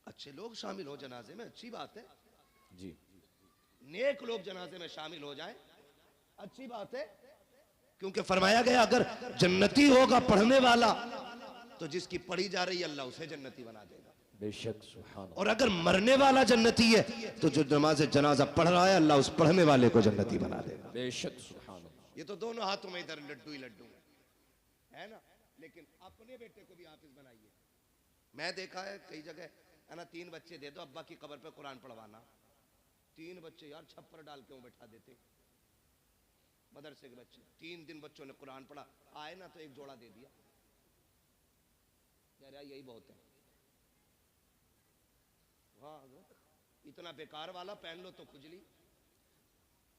अच्छे लोग शामिल हो जनाजे में, अच्छी बात है जी, नेक लोग जनाजे में शामिल हो जाएं, अच्छी बात है। क्योंकि फरमाया गया अगर जन्नती होगा पढ़ने वाला तो जिसकी पढ़ी जा रही है अल्लाह उसे जन्नती बना देगा। बेशक, सुभान। और अगर मरने वाला जन्नती है तो जो नमाज जनाजा पढ़ रहा है अल्लाह उस पढ़ने वाले को जन्नती बना देगा। बेशक, सुभान। ये तो दोनों हाथों में इधर लड्डू ही लड्डू है ना। लेकिन अपने बेटे को भी हाफिज बनाइए। मैं देखा है कई जगह है ना, 3 बच्चे दे दो अब्बा की कब्र पे कुरान पढ़वाना। 3 बच्चे यार छप्पर डाल के वो बैठा देते, मदरसे के बच्चे। 3 दिन बच्चों ने कुरान पढ़ा, आए ना तो 1 जोड़ा दे दिया। यार यही बहुत है। हाँ, इतना बेकार वाला पहन लो तो खुजली,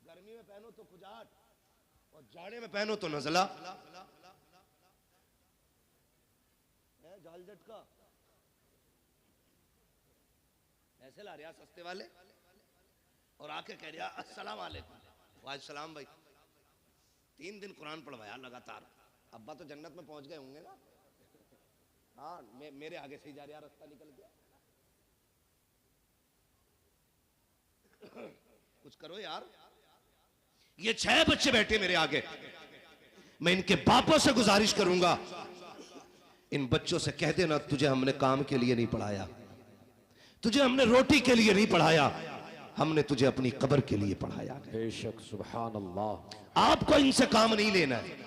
गर्मी में पहनो तो खुजाट, और जाड़े में पहनो तो नजला। जाल झटका ऐसे ला रहा सस्ते वाले, और आके कह रहा अस्सलाम वालेकुम। वालेकुम सलाम भाई। 3 दिन कुरान पढ़वाया लगातार। अब्बा तो जन्नत में पहुंच गए होंगे ना। हाँ, मेरे आगे से ही जा रहा, रास्ता निकल गया। कुछ करो यार। ये 6 बच्चे बैठे मेरे आगे, मैं इनके बापों से गुजारिश करूंगा, इन बच्चों से कह देना तुझे हमने काम के लिए नहीं पढ़ाया, तुझे हमने रोटी के लिए नहीं पढ़ाया, हमने तुझे अपनी कब्र के लिए पढ़ाया। बेशक, सुभान अल्लाह। आपको इनसे काम नहीं लेना है,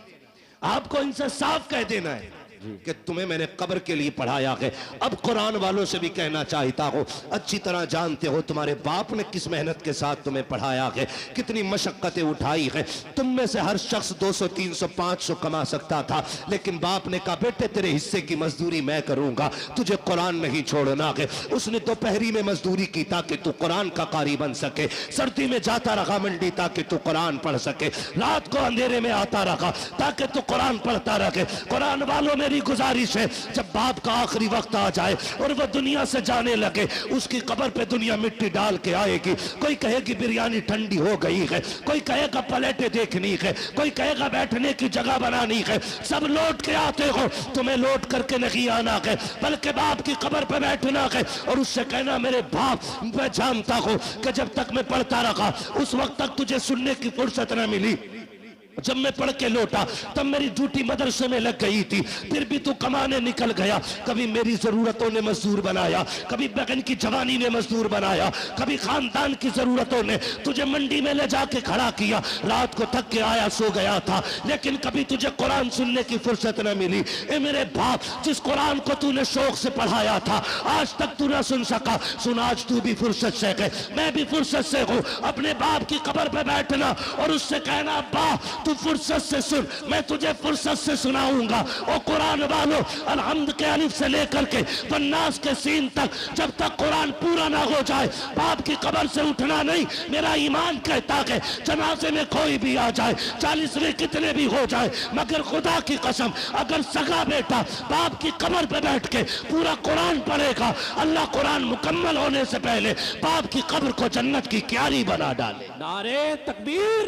आपको इनसे साफ कह देना है कि तुम्हें मैंने कब्र के लिए पढ़ाया है। अब कुरान वालों से भी कहना चाहता हो, अच्छी तरह जानते हो तुम्हारे बाप ने किस मेहनत के साथ तुम्हें पढ़ाया है, कितनी मशक्कतें उठाई है। तुम में से हर शख्स 200 300 500 कमा सकता था, लेकिन बाप ने कहा बेटे तेरे हिस्से की मजदूरी मैं करूंगा, तुझे कुरान नहीं छोड़ना है। उसने दोपहरी में मजदूरी की ताकि तू कुरान का कारी बन सके, सर्दी में जाता रहा मंडी ताकि तू कुरान पढ़ सके, रात को अंधेरे में आता रहा ताकि तू कुरान पढ़ता रहे। कुरान वालों में गुजारिश है, जब बाप का आखिरी वक्त आ जाए और वह दुनिया से जाने लगे, उसकी कब्र पे दुनिया मिट्टी डाल के आएगी। कोई कहेगी बिरयानी ठंडी हो गई है, कोई कहेगा प्लेटें देखनी है, कोई कहेगा बैठने की जगह बनानी है। सब लौट के आते हो, तुम्हें लौट करके नहीं आना है, बल्कि बाप की कब्र पे बैठना है और उससे कहना मेरे बाप, मैं जानता हूं कि जब तक मैं पढ़ता रहा उस वक्त तक तुझे सुनने की फुर्सत न मिली, जब मैं पढ़ के लौटा तब मेरी ड्यूटी मदरसे में लग गई थी, फिर भी तू कमाने निकल गया। कभी मेरी जरूरतों ने मजदूर बनाया, कभी बहन की जवानी ने मजदूर बनाया, कभी खानदान की जरूरतों ने तुझे मंडी में ले जाके खड़ा किया। रात को थक के आया, सो गया था, लेकिन कभी तुझे कुरान सुनने की फुर्सत न मिली। ए मेरे बाप, जिस कुरान को तूने शौक से पढ़ाया था आज तक तू न सुन सका, सुन आज तू भी फुर्सत से है, मैं भी फुर्सत से हूँ। अपने बाप की कब्र पे बैठना और उससे कहना अब्बा तू फुर्सत से सुन, मैं तुझे फुर्सत से सुनाऊंगा। ओ कुरान वालों, अलहम्द के अलिफ से लेकर के वन्नास के सीन तक जब तक कुरान पूरा ना हो जाए बाप की कब्र से उठना नहीं। मेरा ईमान कहता है जनाजे में कोई भी आ जाए, 40 में कितने भी हो जाए, मगर खुदा की कसम अगर सगा बेटा बाप की कब्र पे बैठ के पूरा कुरान पढ़ेगा, अल्लाह कुरान मुकम्मल होने से पहले बाप की कब्र को जन्नत की क्यारी बना डाले। नारे तकबीर,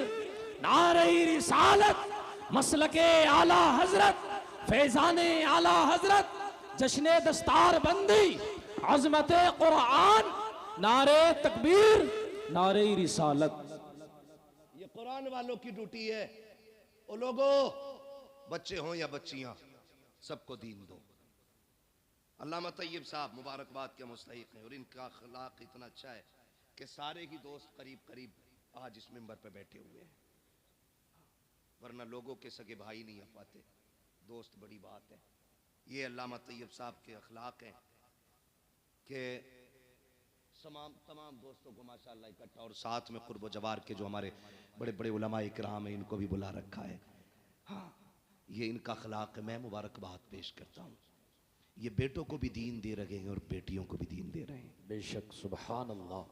नारे रिसालत, मसलके आला हजरत, फैजाने आला हजरत, जश्ने दस्तार बंदी, अजमत कुरान, नारे तकबीर, नारे रिसालत। ये कुरान वालों की ड्यूटी है। ओ लोगो, बच्चे हों या बच्चियां, सबको दीन दो। अल्लामा तैयब साहब मुबारकबाद के मुस्तहिक हैं और इनका अखलाक इतना अच्छा है कि सारे ही दोस्त करीब करीब आज इस मिंबर पे बैठे हुए हैं, वरना लोगों के सगे भाई नहीं आ पाते, दोस्त बड़ी बात है। ये अल्लामा तैयब साहब के अखलाक हैं कि तमाम दोस्तों को माशाअल्लाह इकट्ठा, और साथ में कुर्ब जवार के जो हमारे बड़े बड़े उलमा इकराम हैं इनको भी बुला रखा है। हाँ, ये इनका अखलाक है, मैं मुबारकबाद पेश करता हूँ। ये बेटों को भी दीन दे रहे हैं और बेटियों को भी दीन दे रहे हैं। बेशक, सुभान अल्लाह।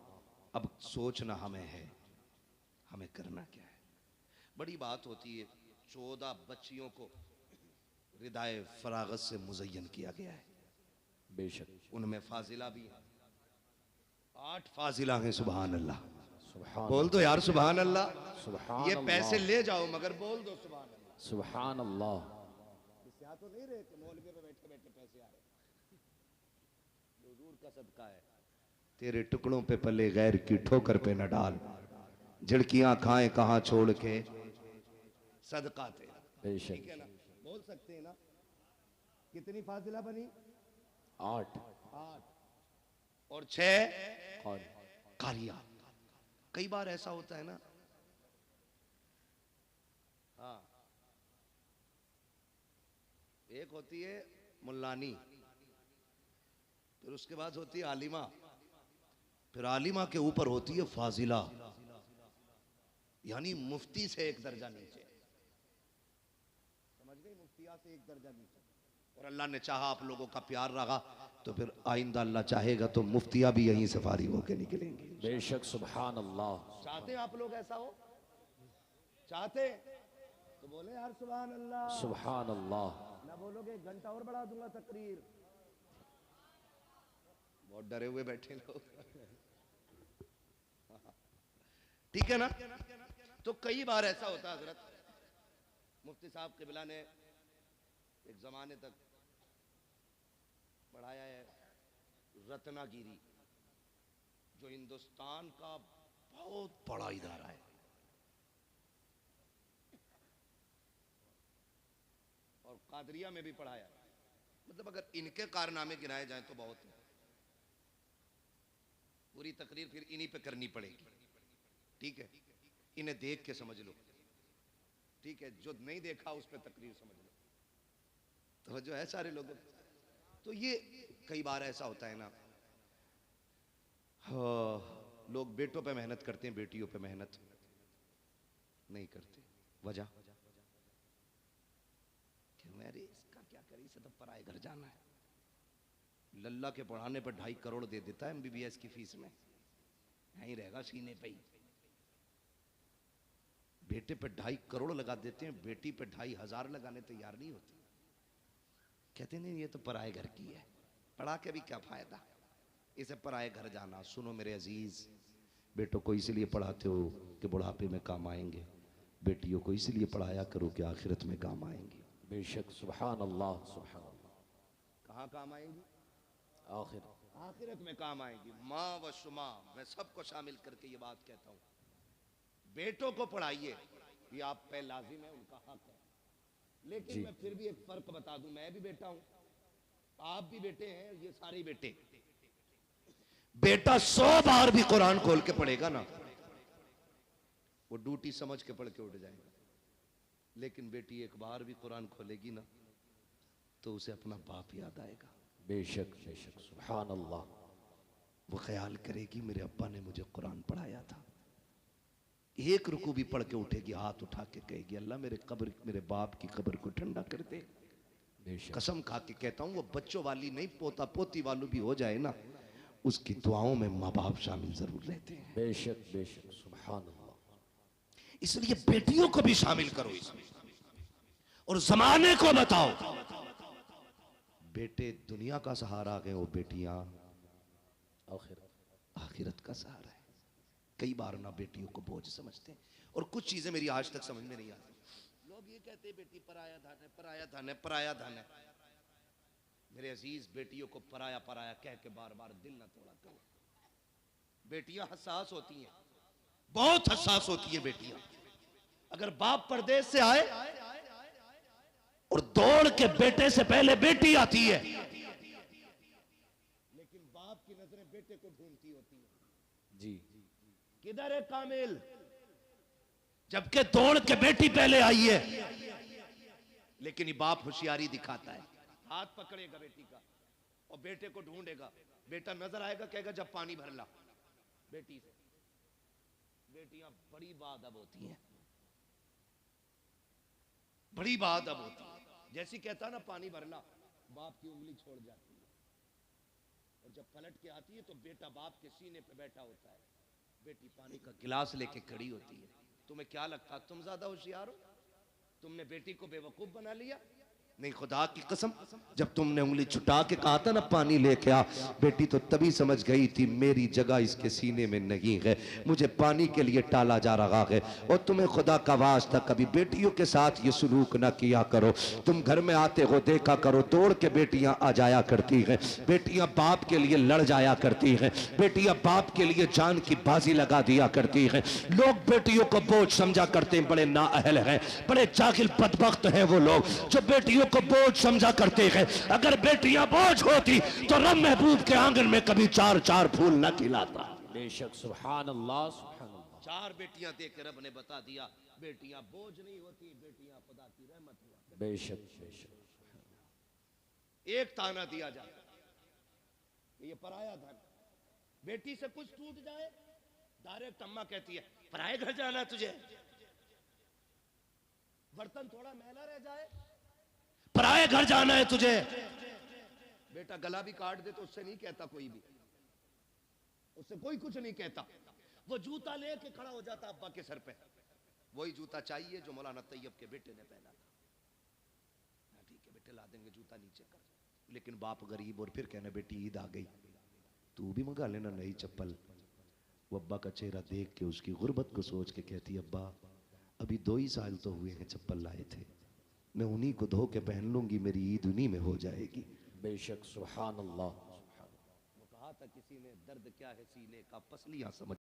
अब सोचना हमें है, हमें करना क्या है। बड़ी बात होती है, 14 बच्चियों को रिदाए फरागत से मुज़य्यन किया गया है। बेशक, उनमें फाजिला भी है, 8 फाजिला हैं। सुभान अल्लाह, सुभान, बोल दो यार सुभान अल्लाह। सुभान ये अल्लाह, पैसे ले जाओ मगर बोल दो सुभान अल्लाह। सुभान अल्लाह। इससे तो नहीं रहे कि मौलवी पे बैठे बैठे पैसे आ रहे, हुजूर का सदका है। तेरे टुकड़ों पे पले गैर की ठोकर पे न डाल, झिड़कियां खाएं कहां छोड़ के सदका तेरा। बेशक, ठीक है ना, बोल सकते हैं ना। कितनी फाजिला बनी? 8 और 6 और कारिया। कई बार ऐसा होता है ना, हाँ, एक होती है मुल्लानी, फिर उसके बाद होती है आलिमा, फिर आलिमा के ऊपर होती है फाजिला, यानी मुफ्ती से एक दर्जा नीचे। समझ गई? मुफ्तिया से एक दर्जा नीचे। और अल्लाह ने चाहा आप लोगों का प्यार रहा तो फिर आइंदा अल्लाह चाहेगा तो मुफ्तिया भी यहीं से फारिग होकर निकलेंगे। बेशक, सुभान अल्लाह। चाहते हैं आप लोग ऐसा हो? चाहते तो बोले यार सुभान अल्लाह। सुभान अल्लाह। ना बोलोगे 1 घंटा और बढ़ा दूंगा तकरीर। बहुत डरे हुए बैठे लोग। ठीक है ना। तो कई बार ऐसा होता है हजरत, मुफ्ती साहब क़िबला ने एक जमाने तक पढ़ाया है रत्नागिरी, जो हिंदुस्तान का बहुत बड़ा इदारा है, और कादरिया में भी पढ़ाया। मतलब अगर इनके कारनामे गिनाए जाएं तो बहुत है। पूरी तकरीर फिर इन्हीं पे करनी पड़ेगी। ठीक है, इन्हें देख के समझ लो। ठीक है, जो नहीं देखा उस पे तकरीर समझ लो। तो जो है सारे लोगों, तो ये कई बार ऐसा होता है ना, हाँ, लोग बेटों पे मेहनत करते हैं, बेटियों पे मेहनत नहीं करते। वजह मेरे इसका क्या करे, इसे तो पराए घर जाना है। लल्ला के पढ़ाने पर 2.5 करोड़ दे देता है MBBS की फीस में, यहीं रहेगा सीने पे ही। बेटे पे 2.5 करोड़ लगा देते हैं, बेटी पे 2,500 लगाने तैयार नहीं होते। कहते नहीं ये तो पराए घर की है, पढ़ा के भी क्या फायदा, इसे पराए घर जाना। सुनो मेरे अजीज, बेटों को इसलिए पढ़ाते हो कि बुढ़ापे में काम आएंगे, बेटियों को इसलिए पढ़ाया करो कि आखिरत में काम आएंगी। बेशक, सुभान अल्लाह, सुभान अल्लाह। कहाँ काम आएंगी? आखिरत में काम आएंगी। माँ व शुमा, मैं सबको शामिल करके ये बात कहता हूँ, बेटों को पढ़ाइए, ये आप पे लाजिम है, उनका हक है। लेकिन मैं फिर भी एक फर्क बता दूं, मैं भी बेटा हूं, आप भी बेटे हैं, ये सारे बेटे। बेटा 100 बार भी कुरान खोल के पढ़ेगा ना, वो ड्यूटी समझ के पढ़ के उठ जाएगा। लेकिन बेटी एक बार भी कुरान खोलेगी ना तो उसे अपना बाप याद आएगा। बेशक, बेशक, सुभान अल्लाह। वो ख्याल करेगी मेरे अब्बा ने मुझे कुरान पढ़ाया था। एक रुकू भी पढ़ के उठेगी, हाथ उठा के कहेगी अल्लाह मेरे कब्र, मेरे बाप की कब्र को ठंडा कर दे। कसम खा के कहता हूं वो बच्चों वाली नहीं, पोता पोती वालों भी हो जाए ना, उसकी दुआओं में माँ बाप शामिल जरूर रहते हैं। बेशक बेशक, सुभान अल्लाह। इसलिए बेटियों को भी शामिल करो इसमें, और जमाने को बताओ बेटे दुनिया का सहारा है, वो बेटियां आखिरत का सहारा है। कई बार ना बेटियों को बोझ समझते हैं, और कुछ चीजें मेरी आज तक समझ में नहीं आती। लोग ये कहते हैं बेटी पराया धन है, पराया धन है, पराया धन है। मेरे अजीज बेटियों को पराया पराया कह के बार बार दिल ना तोड़ा करो। बेटियां हसास होती हैं, बहुत हसास होती है बेटियां। अगर बाप परदेश से आए और दौड़ के बेटे से पहले बेटी आती है, लेकिन बाप की नजरें बेटे को ढूंढती होती है जी। किधर है कामिल, जबकि दौड़ के बेटी पहले आई है। लेकिन ये बाप होशियारी दिखाता है, हाथ पकड़ेगा बेटी का और बेटे को ढूंढेगा। बेटा नजर आएगा, कहेगा जब पानी भर ला बेटी से। बेटियां बड़ी बाअदब होती हैं, बड़ी बाअदब होती है। जैसी कहता ना पानी भर ला, बाप की उंगली छोड़ जाती है, और जब पलट के आती है तो बेटा बाप के सीने पे बैठा होता है, बेटी पानी का गिलास लेके खड़ी होती है। तुम्हें क्या लगता तुम ज्यादा होशियार हो? तुमने बेटी को बेवकूफ बना लिया? नहीं, खुदा की कसम, जब तुमने उंगली छुटा के कहा था ना पानी लेके आ, बेटी तो तभी समझ गई थी मेरी जगह इसके सीने में नहीं है, मुझे पानी के लिए टाला जा रहा है। और तुम्हें खुदा का वास्ता कभी बेटियों के साथ ये सलूक ना किया करो। तुम घर में आते हो देखा करो, दौड़ के बेटियां आ जाया करती हैं, बेटियां बाप के लिए लड़ जाया करती हैं, बेटियां बाप के लिए जान की बाजी लगा दिया करती हैं। लोग बेटियों को बोझ समझा करते हैं, बड़े नाअहल हैं, बड़े जाहिल बदबख्त हैं वो लोग जो बेटियों को बोझ समझा करते हैं। अगर बेटियां बोझ होती तो रब महबूब के आंगन में कभी चार चार फूल न खिलाता। बेशक, सुभान अल्लाह, सुभान अल्लाह। चार बेटियां दे के रब ने बता दिया बेटियां बोझ नहीं होती, बेटियां खुदा की रहमत हुआ। बेशक बेशक। एक ताना दिया जाता कि ये पराया धन, बेटी से कुछ टूट जाए डायरेक्ट अम्मा कहती है पराए घर जाना है तुझे, बर्तन थोड़ा मैला रह जाए पराए घर जाना है तुझे। बेटा गला भी काट दे तो उससे नहीं कहता कोई भी, उससे कोई कुछ नहीं कहता। वो जूता लेके खड़ा हो जाता अब्बा के सर पे, वही जूता चाहिए जो मौलाना तैयब के बेटे ने पहना था। ठीक है बेटे ला देंगे जूता, नीचे कर। लेकिन बाप गरीब, और फिर कहना बेटी ईद आ गई तू भी मंगा लेना नई चप्पल। वो अब्बा का चेहरा देख के उसकी गुर्बत को सोच के कहती अब्बा अभी 2 ही साल तो हुए हैं चप्पल लाए थे, मैं उन्हीं को धो के पहन लूंगी, मेरी ईद उन्हीं में हो जाएगी। बेशक, सुभान अल्लाह। वो कहा था किसी ने दर्द क्या है सीने का, पसलियां समझ